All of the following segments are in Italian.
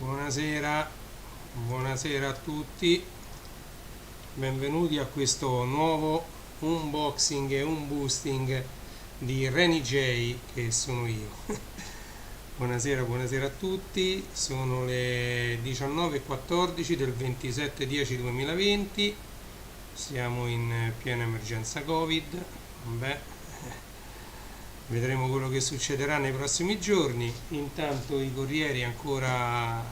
Buonasera, buonasera a tutti, benvenuti a questo nuovo unboxing e unboosting di Reni J, che sono io. Buonasera, buonasera a tutti, sono le 19:14 del 27/10/2020, siamo in piena emergenza Covid. Beh, vedremo quello che succederà nei prossimi giorni. Intanto i corrieri ancora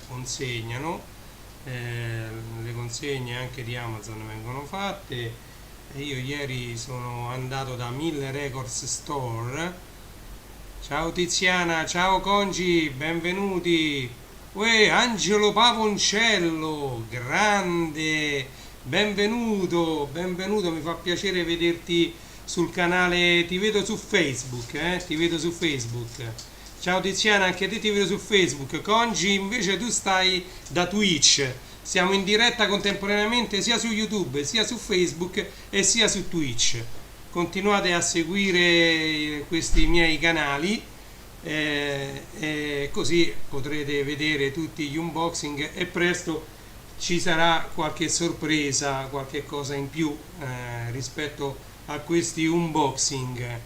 consegnano, le consegne anche di Amazon vengono fatte e io ieri sono andato da 1000 Records Store. Ciao Tiziana, ciao Congi, benvenuti. Uè, Angelo Pavoncello, grande, benvenuto, benvenuto, mi fa piacere vederti sul canale, ti vedo su Facebook, ti vedo su Facebook. Ciao Tiziana, anche te ti vedo su Facebook. Congi, invece tu stai da Twitch. Siamo in diretta contemporaneamente sia su YouTube, sia su Facebook e sia su Twitch. Continuate a seguire questi miei canali, così potrete vedere tutti gli unboxing e presto ci sarà qualche sorpresa, qualche cosa in più rispetto a questi unboxing.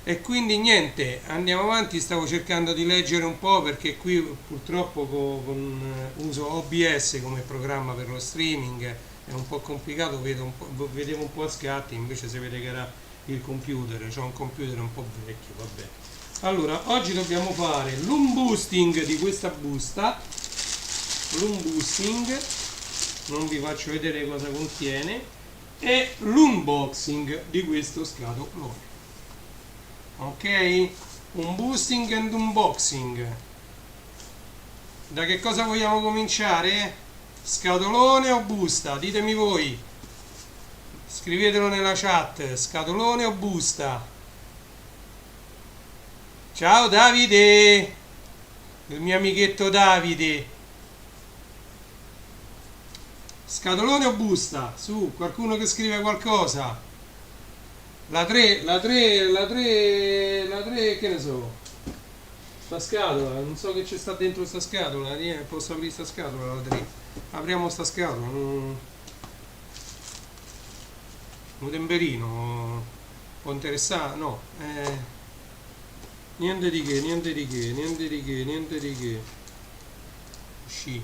E quindi niente, andiamo avanti. Stavo cercando di leggere un po' perché qui purtroppo uso OBS come programma per lo streaming, è un po' complicato, vedevo un po' a scatti, invece si vede che era il computer, c'ho un computer un po' vecchio, vabbè. Allora, oggi dobbiamo fare l'unboosting di questa busta, l'unboosting, non vi faccio vedere cosa contiene, e l'unboxing di questo scatolone. Ok? Un boosting and unboxing. Da che cosa vogliamo cominciare? Scatolone o busta? Ditemi voi. Scrivetelo nella chat. Scatolone o busta? Ciao Davide, il mio amichetto Davide. Scatolone o busta? Su, qualcuno che scrive qualcosa. La 3, che ne so. Sta scatola, non so che c'è sta dentro sta scatola. Posso aprire sta scatola, la 3. Apriamo sta scatola. Un temperino. Può interessare? No. Niente di che, niente di che, niente di che, niente di che. Sci.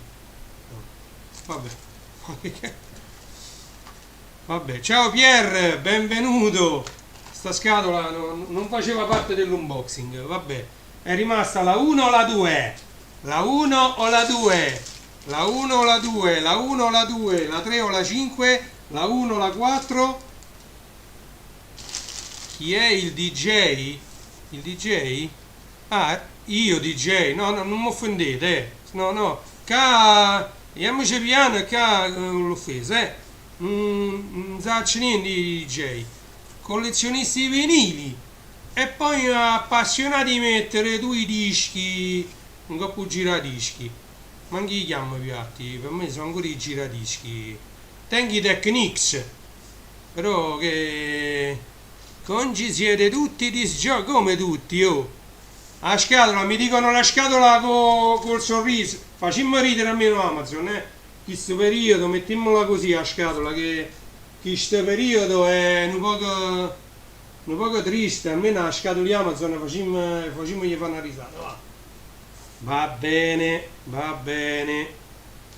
No. Vabbè. Vabbè, ciao Pier, benvenuto. Sta scatola non faceva parte dell'unboxing, vabbè. È rimasta la 1 o la 2? La 1 o la 2? La 1 o la 2? La 1 o la 2? La 3 o la 5? La 1 o la 4? Chi è il DJ? Il DJ? Ah, io DJ? No, no, non mi offendete, no, no. Andiamoci piano, l'ho offeso, non sa niente di DJ. Collezionisti di vinili e poi appassionati di mettere tu i dischi, un po' giradischi, ma chi li chiama i piatti? Per me sono ancora i giradischi. Tenchi Technics, però che Congi siete tutti disgiochi, come tutti, oh. La scatola, mi dicono la scatola col sorriso, facciamo ridere almeno Amazon, questo periodo, mettiamola così la scatola, che questo periodo è un poco triste, almeno la scatola di Amazon facciamo gli fare una risata, va. Va bene, va bene.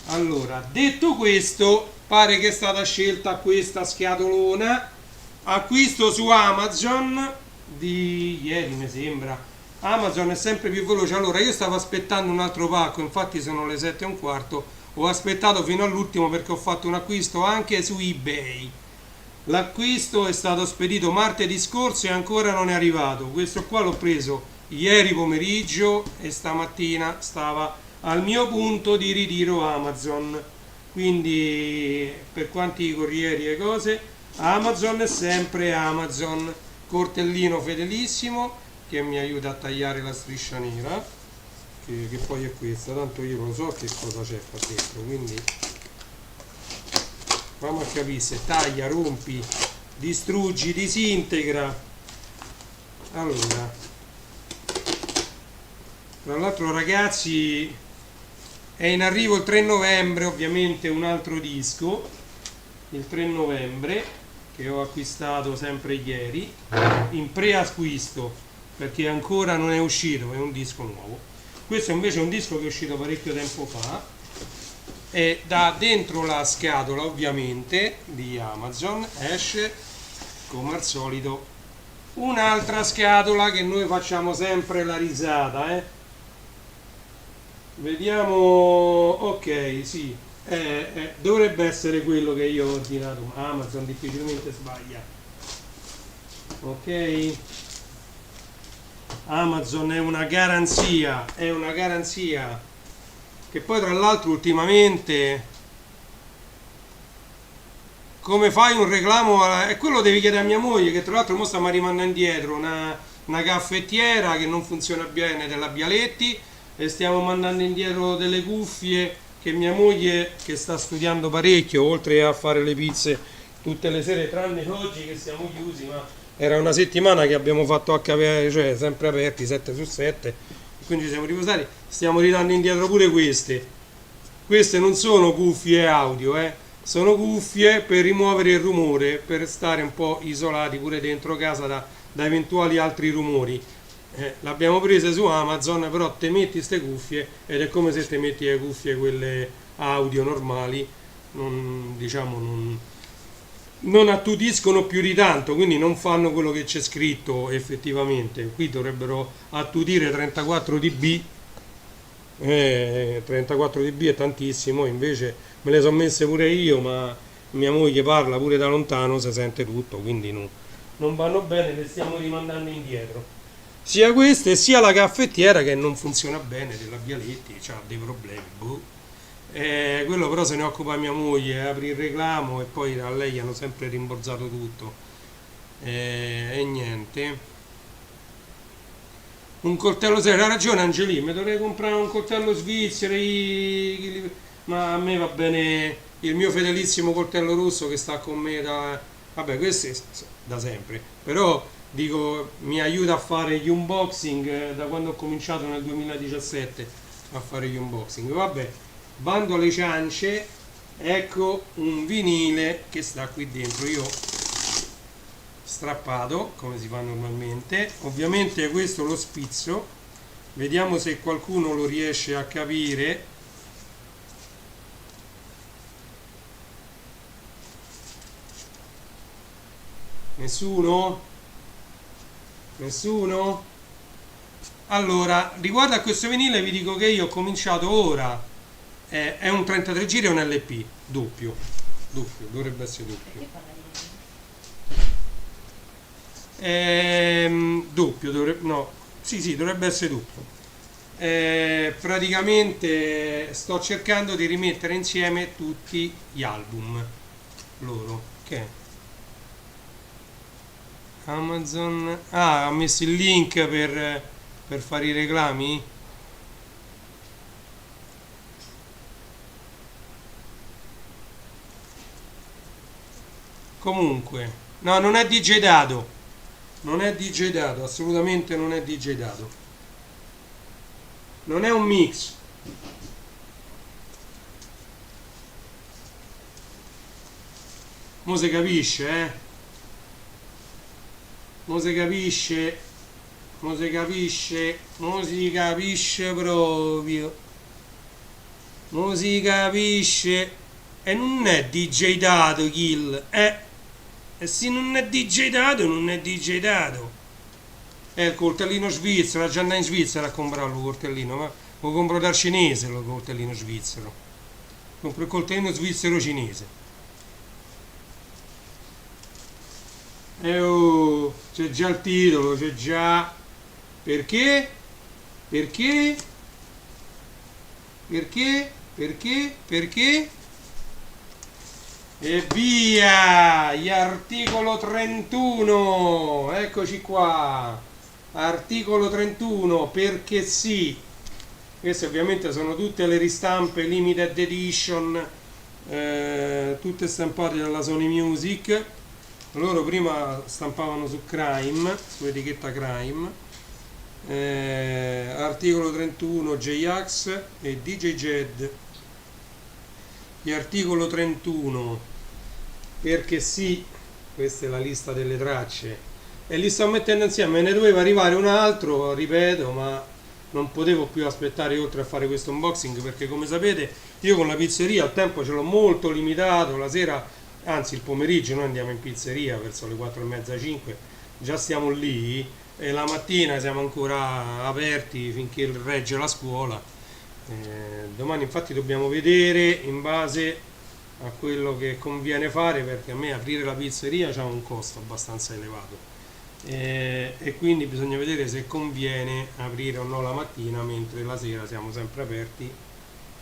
Allora, detto questo, pare che è stata scelta questa scatolona, acquisto su Amazon di ieri mi sembra. Amazon è sempre più veloce. Allora, io stavo aspettando un altro pacco, infatti sono le 7:15, ho aspettato fino all'ultimo perché ho fatto un acquisto anche su eBay. L'acquisto è stato spedito martedì scorso e ancora non è arrivato. Questo qua l'ho preso ieri pomeriggio e stamattina stava al mio punto di ritiro Amazon. Quindi per quanti corrieri e cose, Amazon è sempre Amazon. Cortellino fedelissimo che mi aiuta a tagliare la striscia nera, che poi è questa, tanto io lo so che cosa c'è qua dentro, quindi vamo a capire se taglia, rompi, distruggi, disintegra. Allora, Tra l'altro ragazzi è in arrivo il 3 novembre ovviamente un altro disco, il 3 novembre, che ho acquistato sempre ieri, in preacquisto, perché ancora non è uscito, è un disco nuovo. Questo invece è un disco che è uscito parecchio tempo fa, e da dentro la scatola ovviamente di Amazon esce, come al solito, un'altra scatola che noi facciamo sempre la risata, Vediamo, ok, sì, dovrebbe essere quello che io ho ordinato, ma Amazon difficilmente sbaglia. Ok? Amazon è una garanzia che poi tra l'altro ultimamente come fai un reclamo e quello devi chiedere a mia moglie, che tra l'altro mo stiamo rimandando indietro una caffettiera che non funziona bene della Bialetti, e stiamo mandando indietro delle cuffie che mia moglie, che sta studiando parecchio, oltre a fare le pizze tutte le sere tranne oggi che siamo chiusi, ma era una settimana che abbiamo fatto cioè sempre aperti 7 su 7, quindi ci siamo riposati, stiamo ridando indietro pure queste non sono cuffie audio, sono cuffie per rimuovere il rumore, per stare un po' isolati pure dentro casa da eventuali altri rumori. L'abbiamo prese su Amazon, però te metti queste cuffie ed è come se te metti le cuffie quelle audio normali, non attutiscono più di tanto, quindi non fanno quello che c'è scritto effettivamente. Qui dovrebbero attutire 34 dB, 34 dB è tantissimo, invece me le sono messe pure io, ma mia moglie parla pure da lontano, si sente tutto, quindi non vanno bene, le stiamo rimandando indietro. Sia queste sia la caffettiera che non funziona bene della Bialetti, ha dei problemi. Quello però se ne occupa mia moglie, apre il reclamo e poi a lei hanno sempre rimborsato tutto. E niente. Un coltello serio, ha ragione Angelì, mi dovrei comprare un coltello svizzero, ma a me va bene il mio fedelissimo coltello rosso che sta con me vabbè, questo è da sempre, però dico, mi aiuta a fare gli unboxing da quando ho cominciato nel 2017 a fare gli unboxing. Vabbè, bando alle ciance, ecco un vinile che sta qui dentro, io strappato come si fa normalmente, ovviamente questo lo spizzo, vediamo se qualcuno lo riesce a capire. Nessuno? Nessuno? Allora, riguardo a questo vinile vi dico che io ho cominciato ora, è un 33 giri e un LP, doppio, dovrebbe essere doppio. Doppio, no, sì, dovrebbe essere doppio. Praticamente sto cercando di rimettere insieme tutti gli album loro, che Amazon ha messo il link per fare i reclami. Comunque no, non è DJ Dado, non è DJ Dado, assolutamente non è DJ Dado, non è un mix. Mo si capisce, Mo si capisce, mo si capisce, mo si capisce proprio, mo si capisce. E non è DJ Dato Kill, e se non è DJ Dato non è DJ Dato. È il coltellino svizzero, già andai in Svizzera a comprarlo il coltellino, ma lo compro dal cinese il coltellino svizzero, compro il coltellino svizzero cinese. Oh, c'è già il titolo, c'è già. Perché? Perché? Perché? Perché? Perché? E via! Gli articolo 31! Eccoci qua! Articolo 31, perché sì! Queste ovviamente sono tutte le ristampe limited edition, tutte stampate dalla Sony Music. Loro prima stampavano su Crime, su etichetta Crime, Articolo 31 J-Ax e DJ Jed. Gli articolo 31 perché sì, questa è la lista delle tracce e li sto mettendo insieme, ne doveva arrivare un altro, ripeto, ma non potevo più aspettare oltre a fare questo unboxing perché come sapete io con la pizzeria il tempo ce l'ho molto limitato, la sera, anzi il pomeriggio noi andiamo in pizzeria verso le 4 e mezza 5, già stiamo lì e la mattina siamo ancora aperti finché regge la scuola. Domani infatti dobbiamo vedere in base a quello che conviene fare perché a me aprire la pizzeria ha un costo abbastanza elevato e quindi bisogna vedere se conviene aprire o no la mattina mentre la sera siamo sempre aperti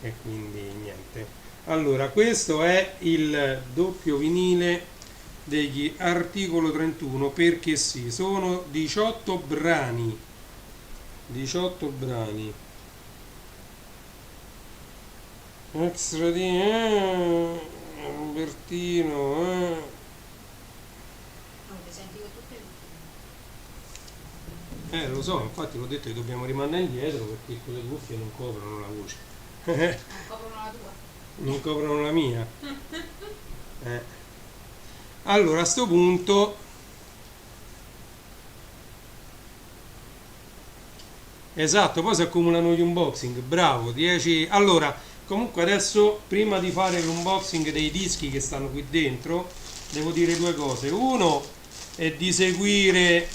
e quindi niente. Allora questo è il doppio vinile degli articolo 31 perché sì, sono 18 brani 18 brani extra di Albertino Non ti sentivo tutte le lo so, infatti l'ho detto che dobbiamo rimanere indietro perché quelle cuffie non coprono la voce non coprono la tua. non coprono la mia allora a sto punto esatto, poi si accumulano gli unboxing, bravo, 10. Allora, comunque adesso prima di fare l'unboxing dei dischi che stanno qui dentro, devo dire due cose. Uno è di seguire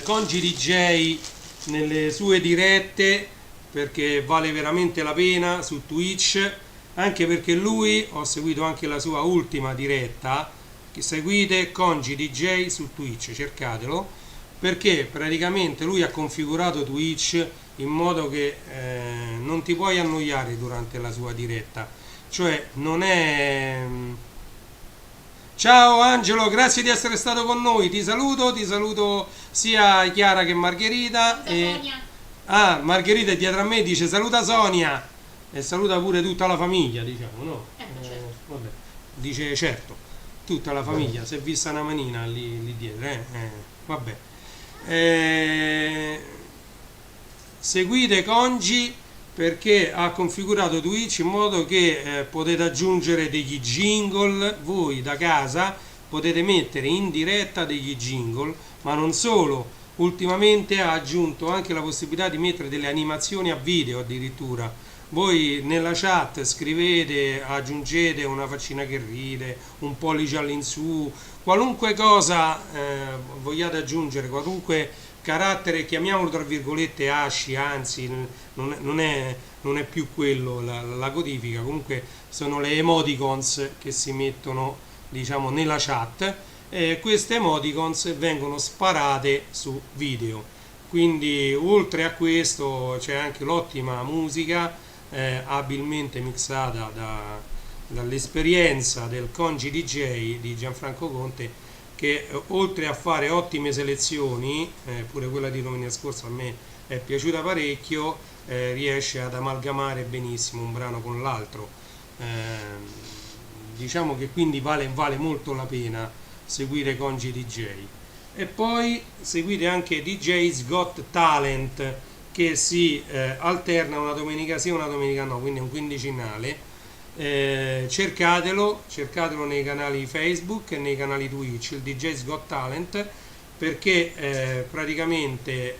Congi DJ nelle sue dirette perché vale veramente la pena su Twitch, anche perché lui, ho seguito anche la sua ultima diretta, che seguite Congi DJ su Twitch, cercatelo perché praticamente lui ha configurato Twitch in modo che non ti puoi annoiare durante la sua diretta, cioè non è ciao Angelo, grazie di essere stato con noi, ti saluto sia Chiara che Margherita Sonia. Margherita è dietro a me, dice saluta Sonia e saluta pure tutta la famiglia, diciamo, no? Certo. Vabbè, dice certo, tutta la famiglia, si è vista una manina lì dietro, vabbè. Seguite Congi perché ha configurato Twitch in modo che potete aggiungere degli jingle voi da casa, potete mettere in diretta degli jingle, ma non solo, ultimamente ha aggiunto anche la possibilità di mettere delle animazioni a video addirittura. Voi nella chat scrivete, aggiungete una faccina che ride, un pollice all'insù, qualunque cosa vogliate aggiungere, qualunque carattere, chiamiamolo tra virgolette asci, anzi non è più quello la codifica, comunque sono le emoticons che si mettono diciamo nella chat e queste emoticons vengono sparate su video. Quindi oltre a questo c'è anche l'ottima musica abilmente mixata dall'esperienza del Congi DJ di Gianfranco Conte che oltre a fare ottime selezioni, pure quella di domenica scorsa a me è piaciuta parecchio, riesce ad amalgamare benissimo un brano con l'altro. Diciamo che quindi vale molto la pena seguire Congi DJ. E poi seguite anche DJ's Got Talent che si alterna una domenica sì e una domenica no, quindi è un quindicinale. Cercatelo nei canali Facebook e nei canali Twitch, il DJ's Got Talent, perché praticamente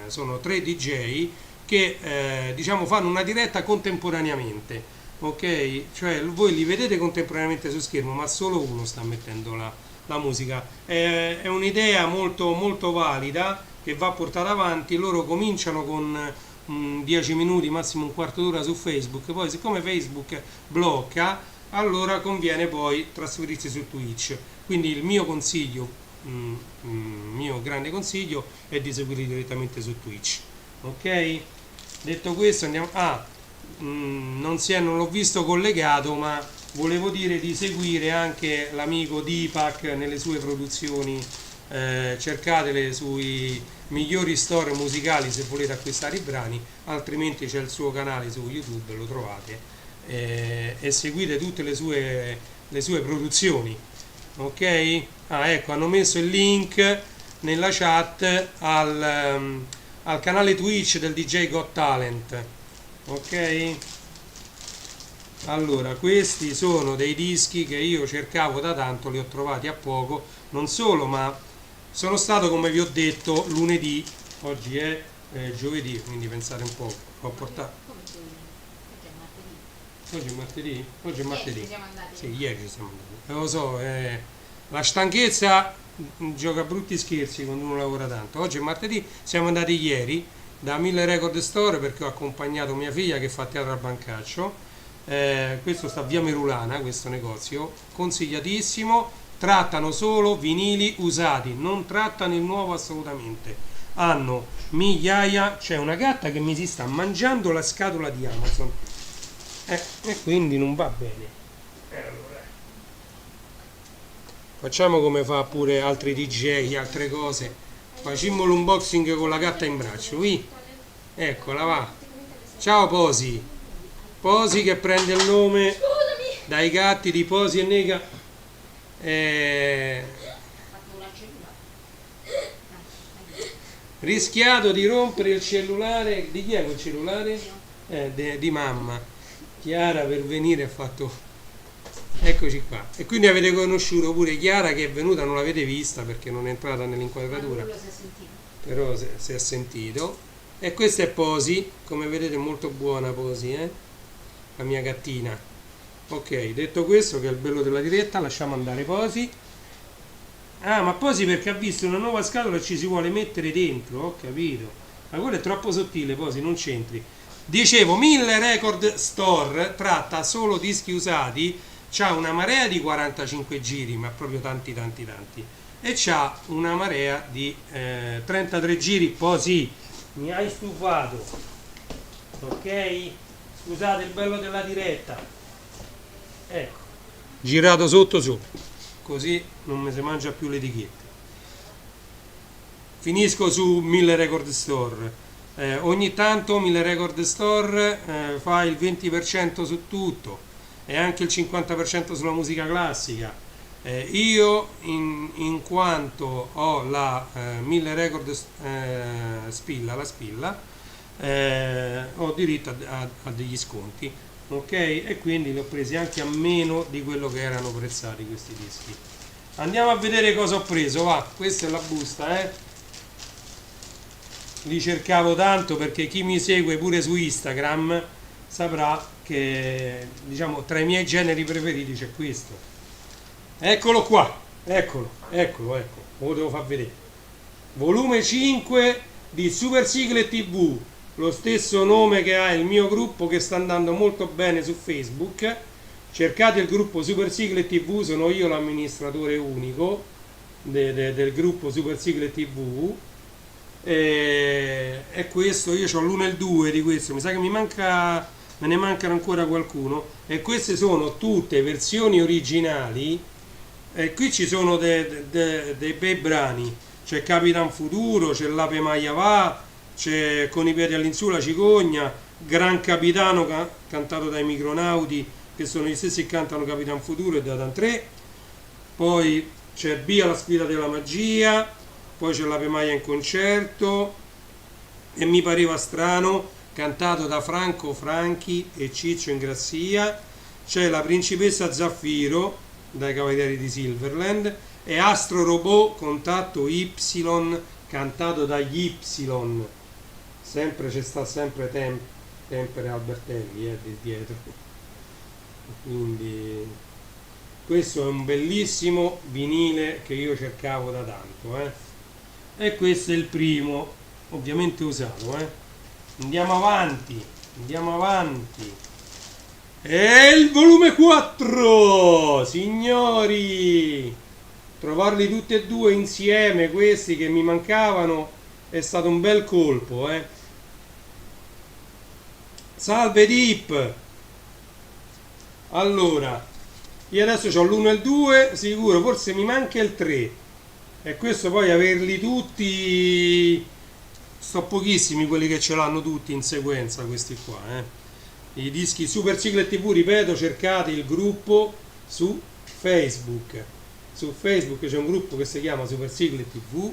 sono 3 DJ che diciamo fanno una diretta contemporaneamente, ok? Cioè voi li vedete contemporaneamente su schermo, ma solo uno sta mettendo la musica. È un'idea molto molto valida che va portata avanti. Loro cominciano con 10 minuti, massimo un quarto d'ora su Facebook, poi siccome Facebook blocca, allora conviene poi trasferirsi su Twitch. Quindi il mio consiglio, mio grande consiglio è di seguirli direttamente su Twitch. Ok? Detto questo andiamo... non l'ho visto collegato, ma volevo dire di seguire anche l'amico Deepak nelle sue produzioni, cercatele sui migliori store musicali se volete acquistare i brani, altrimenti c'è il suo canale su YouTube, lo trovate, e seguite tutte le sue produzioni, ok? Ecco, hanno messo il link nella chat al canale Twitch del DJ Got Talent. Ok? Allora, questi sono dei dischi che io cercavo da tanto, li ho trovati a poco, non solo, ma sono stato, come vi ho detto, lunedì, oggi è giovedì, quindi pensate un po', ho portato... Come tu? Perché è martedì. Oggi è martedì? Oggi è martedì. Ci siamo andati. Sì, ieri ci siamo andati. Lo so, la stanchezza gioca brutti scherzi quando uno lavora tanto. Oggi è martedì, siamo andati ieri da 1000 Record Store perché ho accompagnato mia figlia che fa teatro al Bancaccio. Questo sta via Merulana, questo negozio, consigliatissimo. Trattano solo vinili usati, non trattano il nuovo assolutamente. Hanno migliaia, c'è una gatta che mi si sta mangiando la scatola di Amazon e quindi non va bene. Allora, facciamo come fa pure altri DJ, altre cose. Facciamo l'unboxing con la gatta in braccio. Eccola, va. Ciao Posi. Posi che prende il nome dai gatti di Posi e Nega. Fatto la cellula. Rischiato di rompere il cellulare. Di chi è quel cellulare? Di mamma. Chiara per venire ha fatto. Eccoci qua. E quindi avete conosciuto pure Chiara che è venuta, non l'avete vista perché non è entrata nell'inquadratura. Quello si è sentito. Però si è sentito. E questa è Posi, come vedete è molto buona Posi, la mia gattina. Ok, detto questo, che è il bello della diretta, lasciamo andare Posi. Ah, ma Posi perché ha visto una nuova scatola e ci si vuole mettere dentro, ho capito. Ma quello è troppo sottile, Posi, non c'entri. Dicevo, 1000 Record Store tratta solo dischi usati, c'ha una marea di 45 giri, ma proprio tanti, e c'ha una marea di 33 giri, Posi, mi hai stufato. Ok? Scusate il bello della diretta. Ecco, girato sotto, così non mi si mangia più l'etichetta. Finisco su 1000 Record Store. Ogni tanto 1000 Record Store fa il 20% su tutto e anche il 50% sulla musica classica. Io in quanto ho la 1000 Record Spilla, la Spilla, ho diritto a degli sconti, ok? E quindi li ho presi anche a meno di quello che erano prezzati questi dischi. Andiamo a vedere cosa ho preso, va, questa è la busta, li cercavo tanto perché chi mi segue pure su Instagram saprà che, diciamo, tra i miei generi preferiti c'è questo. Eccolo qua, eccolo, lo devo far vedere. Volume 5 di Super Sigle TV, lo stesso nome che ha il mio gruppo che sta andando molto bene su Facebook. Cercate il gruppo Super Sigle TV, sono io l'amministratore unico del gruppo Super Sigle TV. E questo, io ho l'1 e il 2 di questo, mi sa che me ne mancano ancora qualcuno, e queste sono tutte versioni originali, e qui ci sono dei bei brani, c'è Capitan Futuro, c'è l'Ape Maia Va, c'è Con i piedi all'insù la cicogna, Gran Capitano cantato dai Micronauti, che sono gli stessi che cantano Capitan Futuro e Datan 3, poi c'è Via la sfida della magia, poi c'è l'Ape Maia in concerto e Mi pareva strano, cantato da Franco Franchi e Ciccio Ingrassia, c'è La principessa Zaffiro dai Cavalieri di Silverland e Astro Robot Contatto Y cantato dagli Y, sempre c'è sta sempre Tempere Albertelli di dietro, quindi questo è un bellissimo vinile che io cercavo da tanto, e questo è il primo, ovviamente usato, andiamo avanti, e il volume 4, signori, trovarli tutti e due insieme, questi che mi mancavano, è stato un bel colpo, Salve Deep. Allora, io adesso ho l'1 e il 2 sicuro, forse mi manca il 3, e questo poi averli tutti, sono pochissimi quelli che ce l'hanno tutti in sequenza, questi qua, i dischi Super Sigle TV, ripeto, cercate il gruppo su Facebook c'è un gruppo che si chiama Super Sigle TV,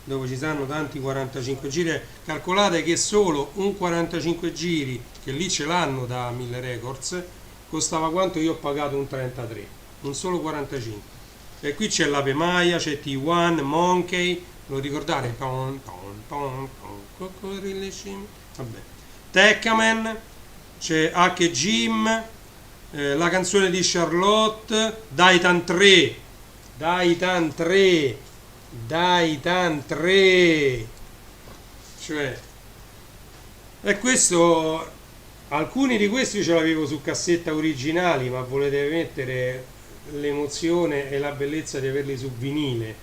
dove ci stanno tanti 45 giri. Calcolate che solo un 45 giri, che lì ce l'hanno da 1000 Records, costava quanto io ho pagato un 33, un solo 45. E qui c'è l'Ave Maia, c'è T1, Monkey, lo ricordate? Vabbè. Tekkaman, c'è H. Jim, la canzone di Charlotte, Daitan 3, Daitan 3, Daitan 3, cioè, e questo, alcuni di questi ce l'avevo su cassetta originali, ma volete mettere l'emozione e la bellezza di averli su vinile,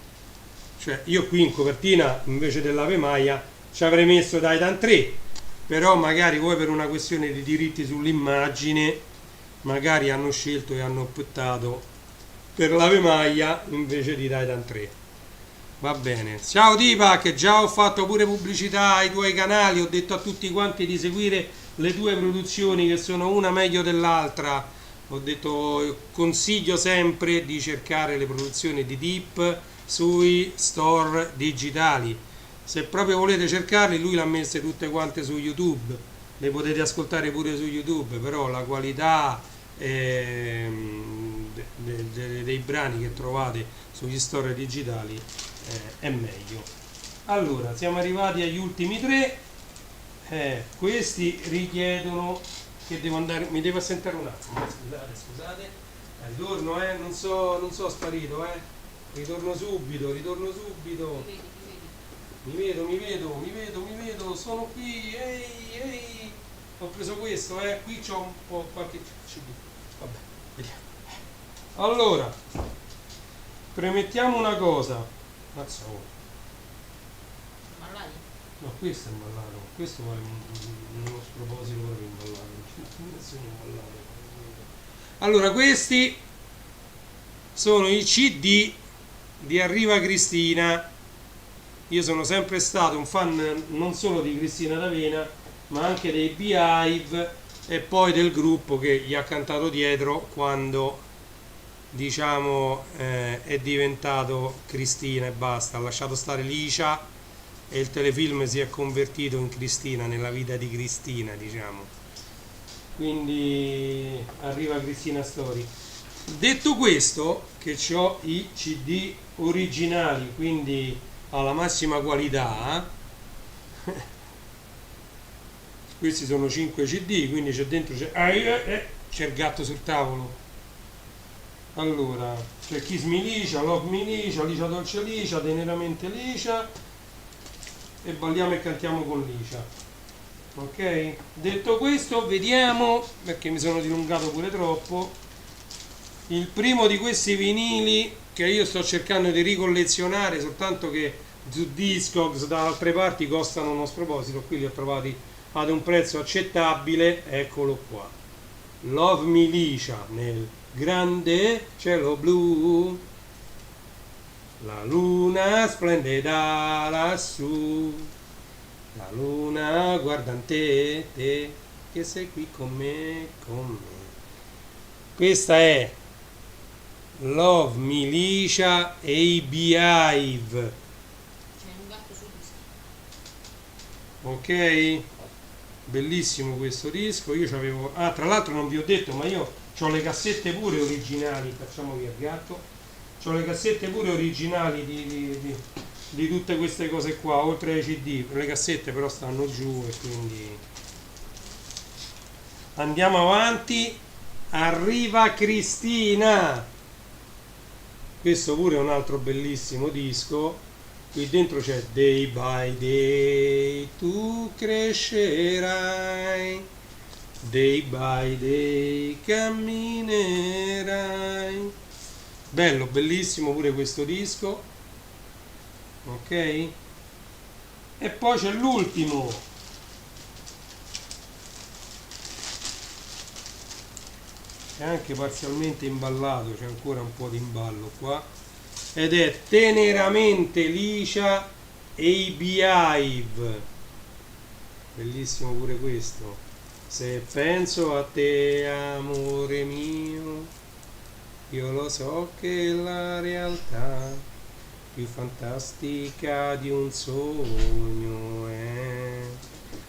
cioè io qui in copertina invece dell'Ave Maia ci avrei messo Daitan 3, però magari voi per una questione di diritti sull'immagine magari hanno scelto e hanno optato per l'Ave Maia invece di Daitan 3. Va bene, ciao Deepak, già ho fatto pure pubblicità ai tuoi canali, ho detto a tutti quanti di seguire le tue produzioni che sono una meglio dell'altra. Ho detto, consiglio sempre di cercare le produzioni di Deep sui store digitali. Se proprio volete cercarli, lui le ha messe tutte quante su YouTube, le potete ascoltare pure su YouTube, però la qualità dei brani che trovate sugli store digitali è meglio. Allora, siamo arrivati agli ultimi tre. Questi richiedono che devo andare, mi devo assentare un attimo, scusate, ritorno, non so sparito, ritorno subito, mi vedo, sono qui, ehi, ho preso questo, qui c'ho un po' qualche CD, vabbè, vediamo. Allora, premettiamo una cosa, mazza ora. No, questo è imballato, questo vale uno sproposito proprio imballato. Allora, questi sono i CD di Arriva Cristina. Io sono sempre stato un fan non solo di Cristina D'Avena, ma anche dei Beehive e poi del gruppo che gli ha cantato dietro quando, diciamo, è diventato Cristina e basta. Ha lasciato stare Licia e il telefilm si è convertito in Cristina, nella vita di Cristina, diciamo. Quindi Arriva Cristina Story. Detto questo, che ho i CD originali, quindi alla massima qualità, questi sono 5 CD, quindi c'è dentro c'è il gatto sul tavolo. Allora, c'è Kiss Me Licia, Love Me Licia, Licia Dolce Licia, Teneramente Licia e balliamo e cantiamo con Licia. Ok? Detto questo, vediamo, perché mi sono dilungato pure troppo, il primo di questi vinili che io sto cercando di ricollezionare, soltanto che su Discogs da altre parti costano uno sproposito. Qui li ho trovati ad un prezzo accettabile, eccolo qua, Love Me Licia nel grande cielo blu, la luna splendida lassù, la luna guarda in te, te che sei qui con me, con me. Questa è Love Me Licia e i Beehive. C'è un gatto sul disco. Ok? Bellissimo questo disco. Io c'avevo. Ah, tra l'altro non vi ho detto, ma io ho le cassette pure originali. Facciamo via il gatto. Ho le cassette pure originali di tutte queste cose qua, oltre ai CD. Le cassette però stanno giù e quindi andiamo avanti. Arriva Cristina. Questo pure è un altro bellissimo disco. Qui dentro c'è Day by Day tu crescerai, Day by Day camminerai. Bello, bellissimo pure questo disco. Ok? E poi c'è l'ultimo. È anche parzialmente imballato, c'è ancora un po' di imballo qua, ed è Teneramente Licia e i Beehive. Bellissimo pure questo. Se penso a te, amore mio, io lo so che la realtà più fantastica di un sogno.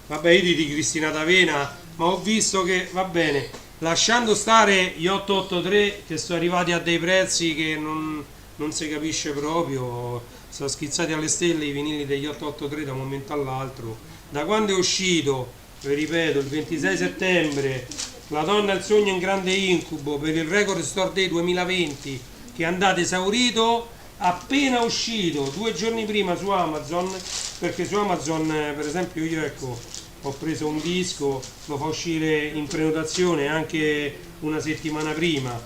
Vabbè, io di Cristina D'Avena, ma ho visto che va bene, lasciando stare gli 883 che sono arrivati a dei prezzi che non si capisce proprio, sono schizzati alle stelle i vinili degli 883 da un momento all'altro. Da quando è uscito, vi ripeto, il 26 settembre, La donna e il sogno in grande incubo per il Record Store Day 2020, che è andato esaurito appena uscito 2 giorni prima su Amazon, perché su Amazon per esempio io ecco ho preso un disco, lo fa uscire in prenotazione anche una settimana prima,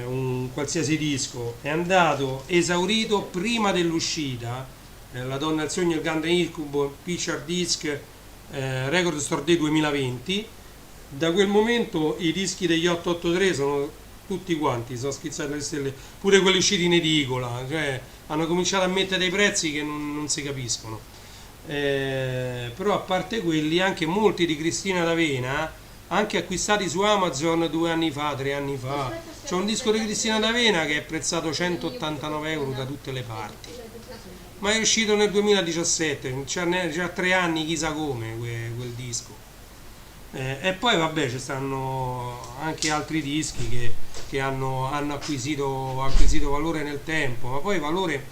un qualsiasi disco è andato esaurito prima dell'uscita. La donna e il sogno il grande incubo Picture Disc Record Store Day 2020. Da quel momento i dischi degli 883 sono tutti quanti, sono schizzati alle stelle, pure quelli usciti in edicola, cioè hanno cominciato a mettere dei prezzi che non si capiscono. Però a parte quelli, anche molti di Cristina D'Avena, anche acquistati su Amazon 2 anni fa, 3 anni fa. C'è un disco di Cristina D'Avena che è prezzato 189 euro da tutte le parti, ma è uscito nel 2017, c'ha 3 anni chissà come quel disco. E poi vabbè ci stanno anche altri dischi che hanno acquisito valore nel tempo, ma poi valore,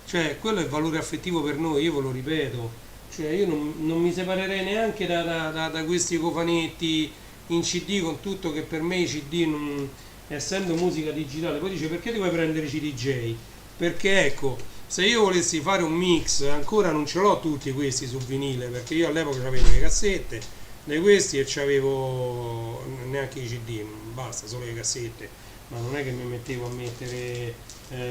cioè quello è valore affettivo per noi, io ve lo ripeto, cioè io non mi separerei neanche da questi cofanetti in CD, con tutto che per me i CD, essendo musica digitale, poi dice perché ti vuoi prendere i CDJ? Perché ecco, se io volessi fare un mix, ancora non ce l'ho tutti questi su vinile, perché io all'epoca avevo le cassette di questi e c'avevo neanche i CD, basta, solo le cassette, ma non è che mi mettevo a mettere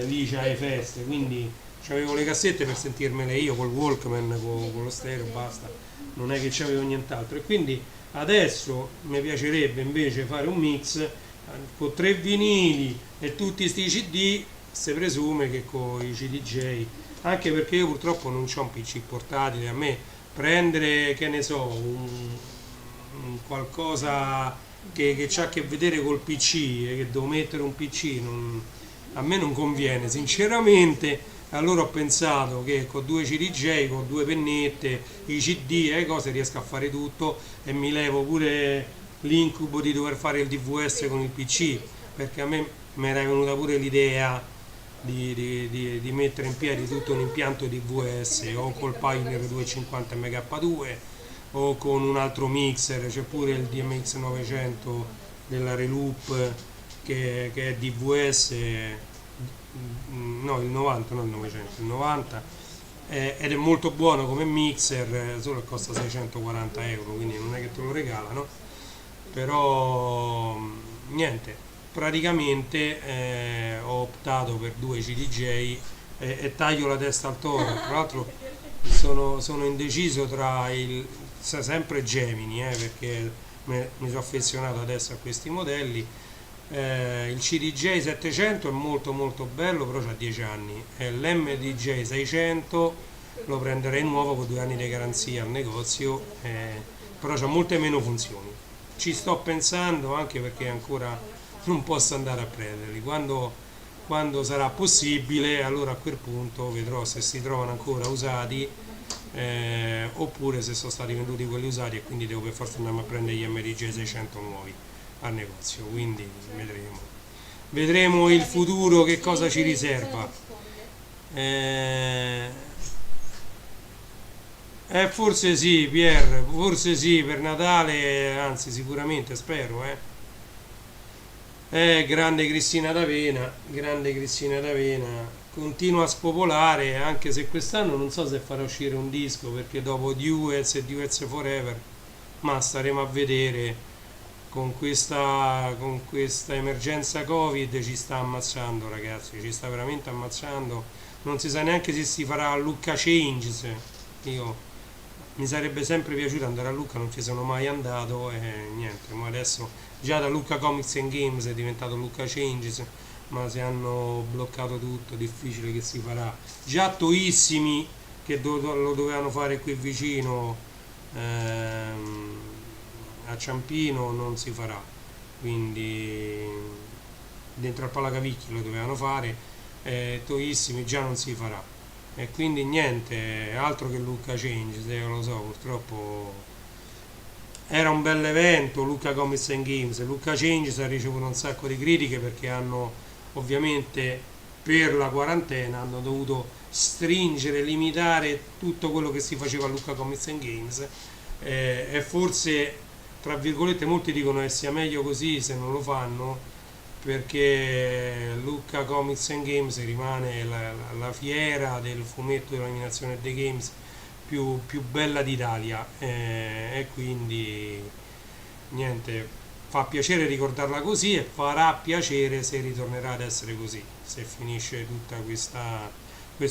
lì alle feste, quindi c'avevo le cassette per sentirmele io col Walkman, con lo stereo, basta, non è che c'avevo nient'altro. E quindi adesso mi piacerebbe invece fare un mix con 3 vinili e tutti sti CD. Si presume che con i CDJ, anche perché io purtroppo non ho un PC portatile, a me prendere, che ne so, un qualcosa che ha a che vedere col PC e che devo mettere un PC, a me non conviene sinceramente. Allora ho pensato che con 2 CDJ, con 2 pennette, i CD e cose riesco a fare tutto e mi levo pure l'incubo di dover fare il DVS con il PC, perché a me mi era venuta pure l'idea di mettere in piedi tutto un impianto DVS o col Pioneer 250 MK2 o con un altro mixer. C'è pure il DMX 900 della Reloop che è DVS, no il 90, non il 900, il 90, ed è molto buono come mixer, solo che costa 640 euro, quindi non è che te lo regalano, però niente, praticamente ho optato per 2 CDJ e taglio la testa al toro. Tra l'altro sono indeciso tra sempre Gemini, perché mi sono affezionato adesso a questi modelli. Il CDJ 700 è molto molto bello, però ha 10 anni, e l'MDJ 600 lo prenderei nuovo con 2 anni di garanzia al negozio, però ha molte meno funzioni. Ci sto pensando, anche perché ancora non posso andare a prenderli. Quando sarà possibile, allora a quel punto vedrò se si trovano ancora usati, oppure se sono stati venduti quelli usati e quindi devo per forza andare a prendere gli MDJ 600 nuovi al negozio. Quindi vedremo il futuro che cosa ci riserva. Forse sì, Pier, forse sì, per Natale, anzi sicuramente, spero. Grande Cristina D'Avena, continua a spopolare, anche se quest'anno non so se farà uscire un disco, perché dopo Duets e Duets Forever, ma staremo a vedere. Con questa emergenza Covid ci sta ammazzando, ragazzi, ci sta veramente ammazzando. Non si sa neanche se si farà Lucca Changes. Mi sarebbe sempre piaciuto andare a Lucca, non ci sono mai andato e niente, ma adesso già da Lucca Comics and Games è diventato Lucca Changes, ma se hanno bloccato tutto, difficile che si farà. Già Toissimi, che lo dovevano fare qui vicino, a Ciampino, non si farà, quindi dentro al Palacavicchi lo dovevano fare, Toissimi già non si farà. E quindi niente, altro che Lucca Change, lo so, purtroppo era un bel evento, Lucca Comics and Games. Lucca Change ha ricevuto un sacco di critiche perché hanno ovviamente per la quarantena hanno dovuto stringere, limitare tutto quello che si faceva a Lucca Comics and Games, e forse tra virgolette molti dicono che sia meglio così se non lo fanno, perché Lucca Comics and Games rimane la fiera del fumetto dell'animazione dei games più bella d'Italia, e quindi niente, fa piacere ricordarla così e farà piacere se ritornerà ad essere così, se finisce tutta questa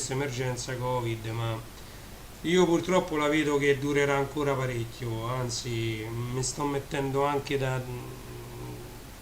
emergenza Covid, ma io purtroppo la vedo che durerà ancora parecchio, anzi mi sto mettendo anche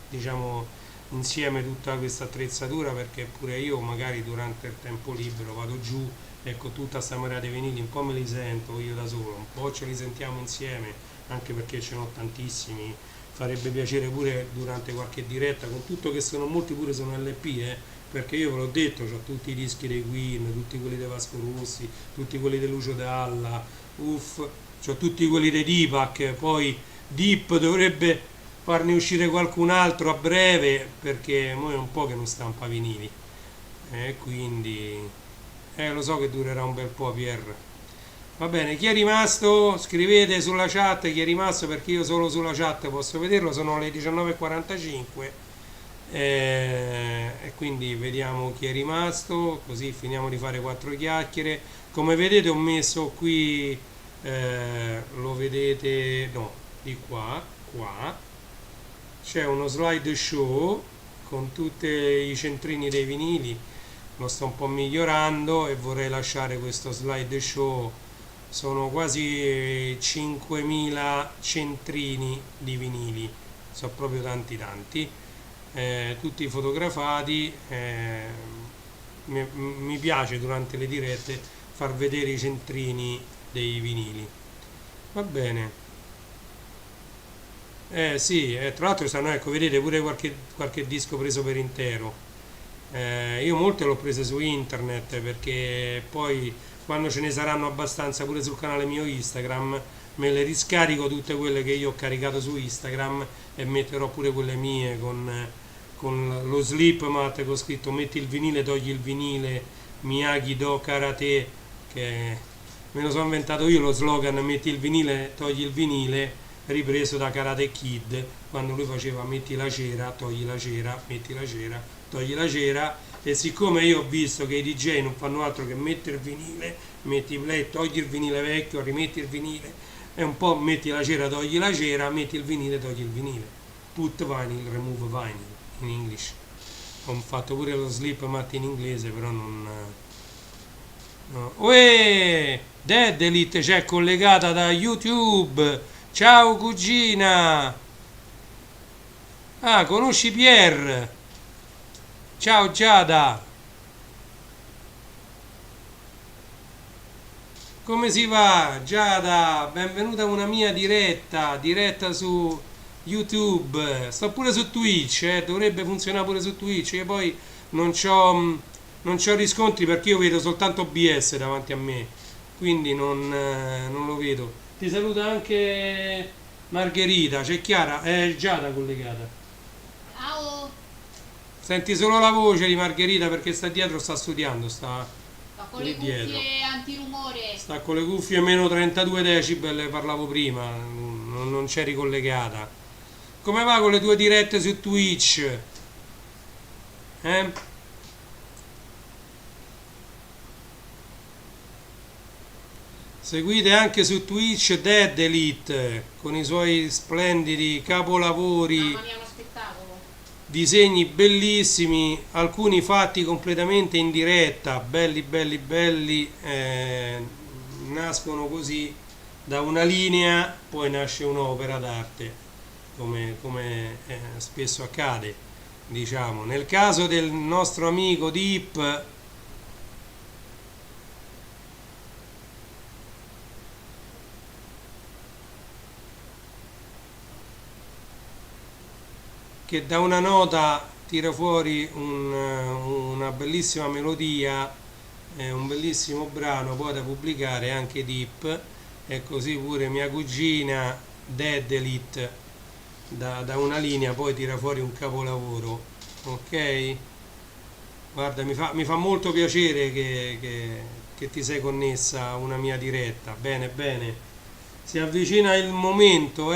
diciamo, insieme tutta questa attrezzatura perché pure io magari durante il tempo libero vado giù, ecco tutta sta marea dei vinili, un po' me li sento io da solo, un po' ce li sentiamo insieme, anche perché ce ne ho tantissimi, farebbe piacere pure durante qualche diretta, con tutto che sono molti pure sono LP, perché io ve l'ho detto, ho tutti i dischi dei Queen, tutti quelli dei Vasco Rossi, tutti quelli di Lucio Dalla, uff, ho tutti quelli dei Deepak, poi Deep dovrebbe farne uscire qualcun altro a breve, perché mo è un po' che non stampa vinili, quindi lo so che durerà un bel po', Pierre. Va bene, chi è rimasto? Scrivete sulla chat chi è rimasto, perché io solo sulla chat posso vederlo, sono le 19:45, e quindi vediamo chi è rimasto, così finiamo di fare quattro chiacchiere. Come vedete ho messo qui, lo vedete, no, di qua, c'è uno slide show con tutti i centrini dei vinili, lo sto un po' migliorando e vorrei lasciare questo slide show. Sono quasi 5.000 centrini di vinili, sono proprio tanti, tutti fotografati. Mi piace durante le dirette far vedere i centrini dei vinili. Va bene. Sì, tra l'altro stanno, ecco, vedete pure qualche disco preso per intero. Io molte l'ho prese su internet perché poi quando ce ne saranno abbastanza pure sul canale mio Instagram me le riscarico tutte quelle che io ho caricato su Instagram e metterò pure quelle mie con lo slip mat che ho scritto metti il vinile, togli il vinile, Miyagi Do Karate, che me lo sono inventato io lo slogan metti il vinile, togli il vinile, ripreso da Karate Kid quando lui faceva metti la cera, togli la cera, metti la cera, togli la cera. E siccome io ho visto che i DJ non fanno altro che mettere il vinile, metti play, togli il vinile vecchio, rimetti il vinile, e un po' metti la cera, togli la cera, metti il vinile, togli il vinile. Put vinyl, remove vinyl in English. Ho fatto pure lo slip mat in inglese, però non... No. Uè! Dead Elite c'è collegata da YouTube. Ciao cugina! Ah, conosci Pierre? Ciao Giada! Come si va? Giada, benvenuta a una mia diretta su YouTube. Sto pure su Twitch, dovrebbe funzionare pure su Twitch, che poi non c'ho riscontri perché io vedo soltanto OBS davanti a me, quindi non lo vedo. Ti saluta anche Margherita, c'è Chiara, è Giada collegata. Ciao! Senti solo la voce di Margherita perché sta dietro, sta studiando, sta Ma con lì le dietro. cuffie antirumore. Sta con le cuffie meno 32 decibel, parlavo prima, non c'è ricollegata. Come va con le tue dirette su Twitch? Eh? Seguite anche su Twitch Dead Elite con i suoi splendidi capolavori, Mamma mia, uno spettacolo. disegni bellissimi, alcuni fatti completamente in diretta, belli, nascono così da una linea, poi nasce un'opera d'arte, come spesso accade, diciamo. Nel caso del nostro amico Deep, che da una nota tira fuori una bellissima melodia, un bellissimo brano poi da pubblicare anche Deep, e così pure mia cugina Dead Elite da una linea poi tira fuori un capolavoro, ok? Guarda, mi fa molto piacere che ti sei connessa a una mia diretta. Bene, bene. Si avvicina il momento,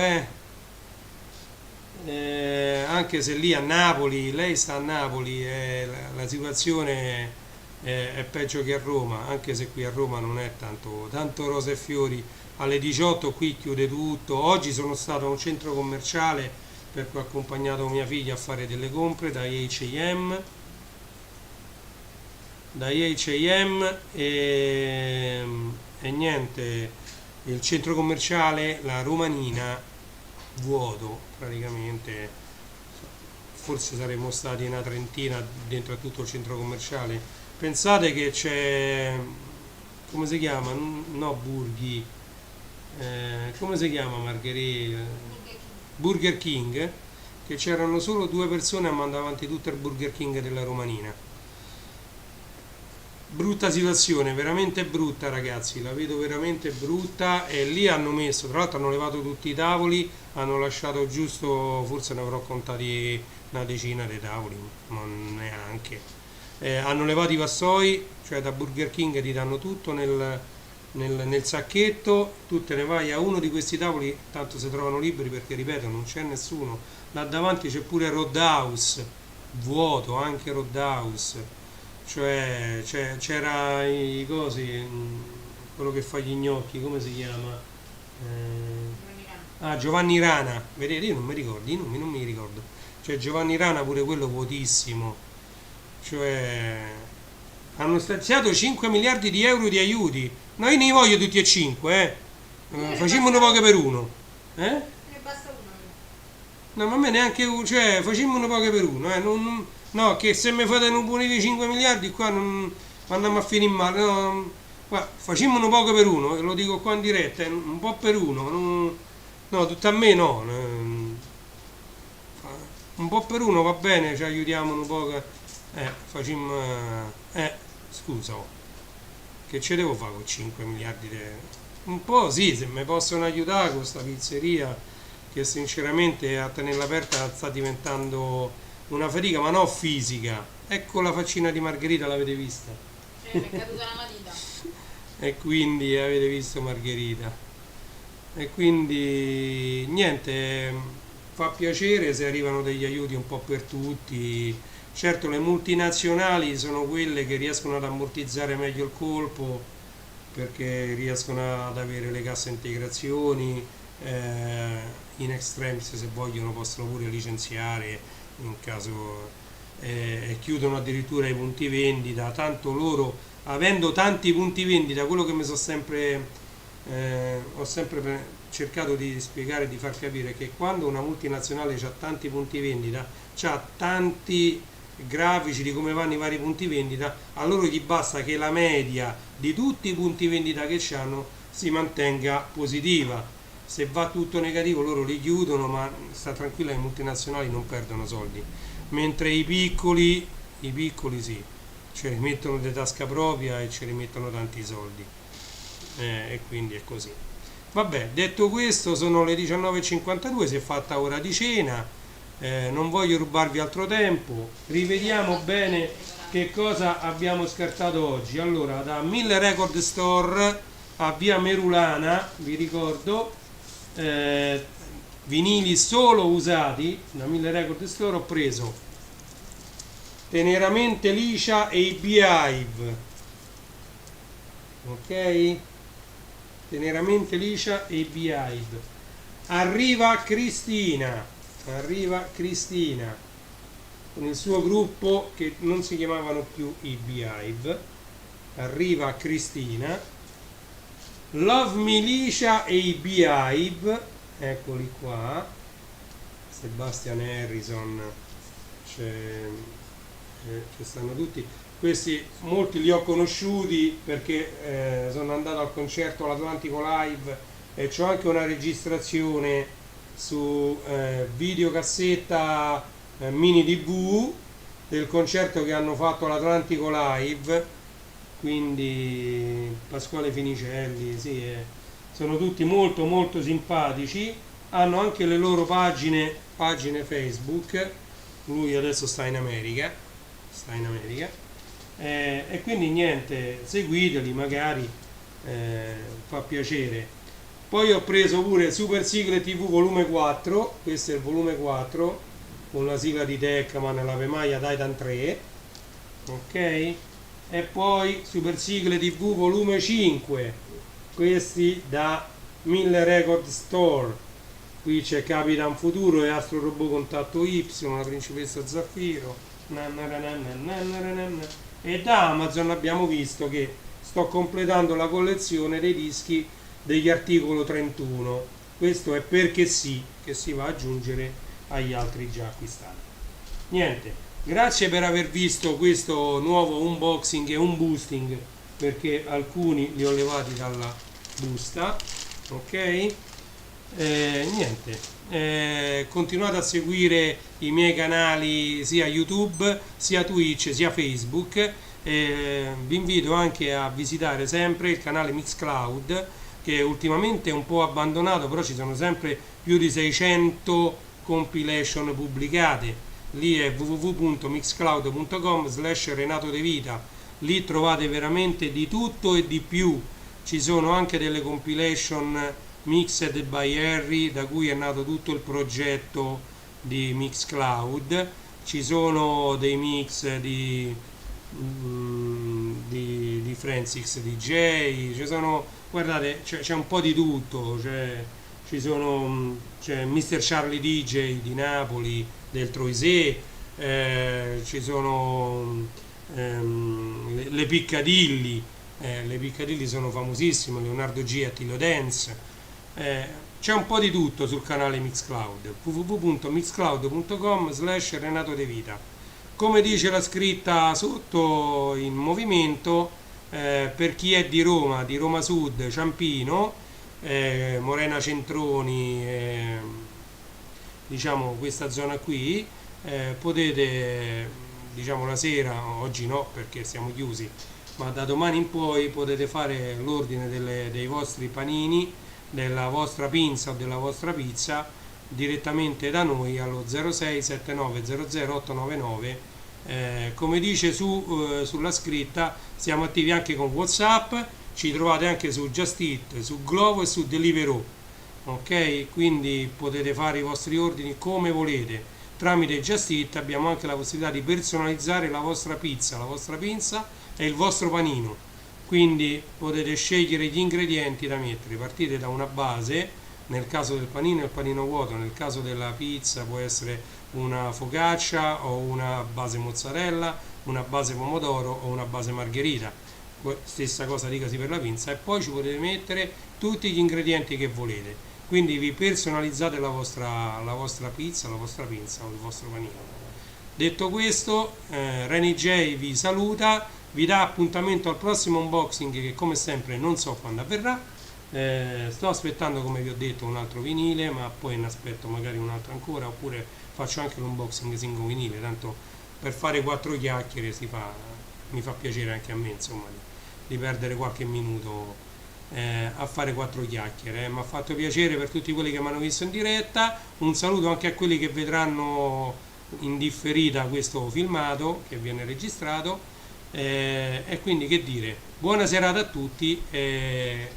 anche se lì a Napoli, lei sta a Napoli, la situazione è peggio che a Roma, anche se qui a Roma non è tanto rose e fiori. Alle 18 qui chiude tutto. Oggi sono stato a un centro commerciale perché ho accompagnato mia figlia a fare delle compre da H&M, e niente, il centro commerciale, la Romanina, vuoto praticamente. Forse saremmo stati una trentina dentro a tutto il centro commerciale. Pensate che c'è, come si chiama? No, Burghi, come si chiama Margherita? Burger King, che c'erano solo due persone a mandare avanti tutto il Burger King della Romanina. Brutta situazione, veramente brutta, ragazzi, la vedo veramente brutta. E lì hanno messo, tra l'altro hanno levato tutti i tavoli, hanno lasciato giusto, forse ne avrò contati una decina di tavoli, ma neanche. Hanno levato i vassoi, cioè da Burger King ti danno tutto nel sacchetto, tu te ne vai a uno di questi tavoli, tanto si trovano liberi perché, ripeto, non c'è nessuno. Là davanti c'è pure Roadhouse, vuoto, anche Roadhouse. Cioè c'era i cosi, quello che fa gli gnocchi, come si chiama? Giovanni Rana, vedete, io non mi ricordo, i nomi non mi ricordo. Cioè Giovanni Rana, pure quello vuotissimo. Cioè hanno stanziato 5 miliardi di euro di aiuti. Noi ne voglio tutti e 5, facciamone poche per uno. Ne basta uno. No, ma a me neanche, cioè, facciamone poche per uno, no, che se mi fate un buoni di 5 miliardi qua non andiamo a finire male, no, qua, facciamone poco per uno, lo dico qua in diretta, un po' per uno, no, tutto a me no, un po' per uno va bene, ci aiutiamo un po', facciamo, scusa, che ce devo fare con 5 miliardi di euro? Un po' sì, se mi possono aiutare con questa pizzeria, che sinceramente a tenerla aperta sta diventando una fatica, ma non fisica. Ecco la faccina di Margherita, l'avete vista? Mi è caduta la matita. E quindi avete visto Margherita. E quindi niente, fa piacere se arrivano degli aiuti un po' per tutti. Certo, le multinazionali sono quelle che riescono ad ammortizzare meglio il colpo, perché riescono ad avere le casse integrazioni, in extremis se vogliono possono pure licenziare in caso, chiudono addirittura i punti vendita, tanto loro, avendo tanti punti vendita, quello che mi sono sempre, ho sempre cercato di spiegare e di far capire, che quando una multinazionale ha tanti punti vendita, ha tanti grafici di come vanno i vari punti vendita, a loro gli basta che la media di tutti i punti vendita che hanno si mantenga positiva. Se va tutto negativo loro li chiudono, ma sta tranquilla, i multinazionali non perdono soldi, mentre i piccoli sì, ce li mettono di tasca propria e ce li mettono tanti soldi, e quindi è così. Vabbè, detto questo, sono le 19:52, si è fatta ora di cena, non voglio rubarvi altro tempo, rivediamo bene che cosa abbiamo scartato oggi. Allora, da 1000 Record Store a via Merulana, vi ricordo, vinili solo usati. Da 1000 Record Store ho preso Teneramente Licia e i Beehive, ok? Teneramente Licia e i Beehive. Arriva Cristina con il suo gruppo, che non si chiamavano più i Beehive. Arriva Cristina, Love Me Licia e i Beehive, eccoli qua, Sebastian Harrison, ci stanno tutti questi, molti li ho conosciuti perché sono andato al concerto all'Atlantico Live e c'ho anche una registrazione su videocassetta mini DV, del concerto che hanno fatto all'Atlantico Live, quindi Pasquale Finicelli, sì, sono tutti molto molto simpatici, hanno anche le loro pagine Facebook, lui adesso sta in America, e quindi niente, seguiteli, magari fa piacere. Poi ho preso pure Super Sigle TV volume 4, questo è il volume 4, con la sigla di Techman e l'Ave Maia Titan 3, ok? E poi Super Sigle TV volume 5, questi da 1000 Record Store. Qui c'è Capitan Futuro e Astro Robot Contatto Y, la Principessa Zaffiro, e da Amazon abbiamo visto che sto completando la collezione dei dischi degli articolo 31. Questo è perché sì, che si va ad aggiungere agli altri già acquistati. Niente, grazie per aver visto questo nuovo unboxing e un boosting, perché alcuni li ho levati dalla busta, ok? Niente, continuate a seguire i miei canali sia YouTube, sia Twitch, sia Facebook. Vi invito anche a visitare sempre il canale Mixcloud, che ultimamente è un po' abbandonato, però ci sono sempre più di 600 compilation pubblicate. Lì è www.mixcloud.com/Renato De Vita. Lì trovate veramente di tutto e di più. Ci sono anche delle compilation mixed by Harry, da cui è nato tutto il progetto di Mixcloud. Ci sono dei mix di Francis DJ, ci sono, guardate, c'è un po' di tutto, c'è Mr. Charlie DJ di Napoli, del Troisé, ci sono le Piccadilly, le Piccadilly sono famosissime, Leonardo G e Attilo Dance, c'è un po' di tutto sul canale Mixcloud, www.mixcloud.com/Renato De Vita. Come dice la scritta sotto in movimento, per chi è di Roma Sud, Ciampino, Morena Centroni, diciamo questa zona qui, potete, diciamo la sera, oggi no perché siamo chiusi, ma da domani in poi potete fare l'ordine dei vostri panini, della vostra pinza o della vostra pizza direttamente da noi allo 06 79 00 899. Come dice sulla scritta, siamo attivi anche con WhatsApp, ci trovate anche su Just Eat, su Glovo e su Deliveroo, ok? Quindi potete fare i vostri ordini come volete. Tramite Just Eat abbiamo anche la possibilità di personalizzare la vostra pizza, la vostra pinza e il vostro panino, quindi potete scegliere gli ingredienti da mettere. Partite da una base, nel caso del panino è il panino vuoto, nel caso della pizza può essere una focaccia o una base mozzarella, una base pomodoro o una base margherita, stessa cosa dicasi per la pinza, e poi ci potete mettere tutti gli ingredienti che volete, quindi vi personalizzate la vostra pizza, la vostra pinza o il vostro panino. Detto questo, Reni J vi saluta, vi dà appuntamento al prossimo unboxing che come sempre non so quando avverrà. Sto aspettando, come vi ho detto, un altro vinile, ma poi ne aspetto magari un altro ancora, oppure faccio anche l'unboxing singolo vinile, tanto per fare 4 chiacchiere mi fa piacere anche a me, insomma, di perdere qualche minuto a fare 4 chiacchiere. Mi ha fatto piacere per tutti quelli che mi hanno visto in diretta, un saluto anche a quelli che vedranno in differita questo filmato che viene registrato, e quindi che dire, buona serata a tutti e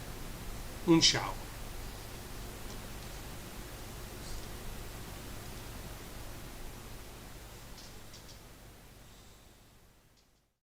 un ciao.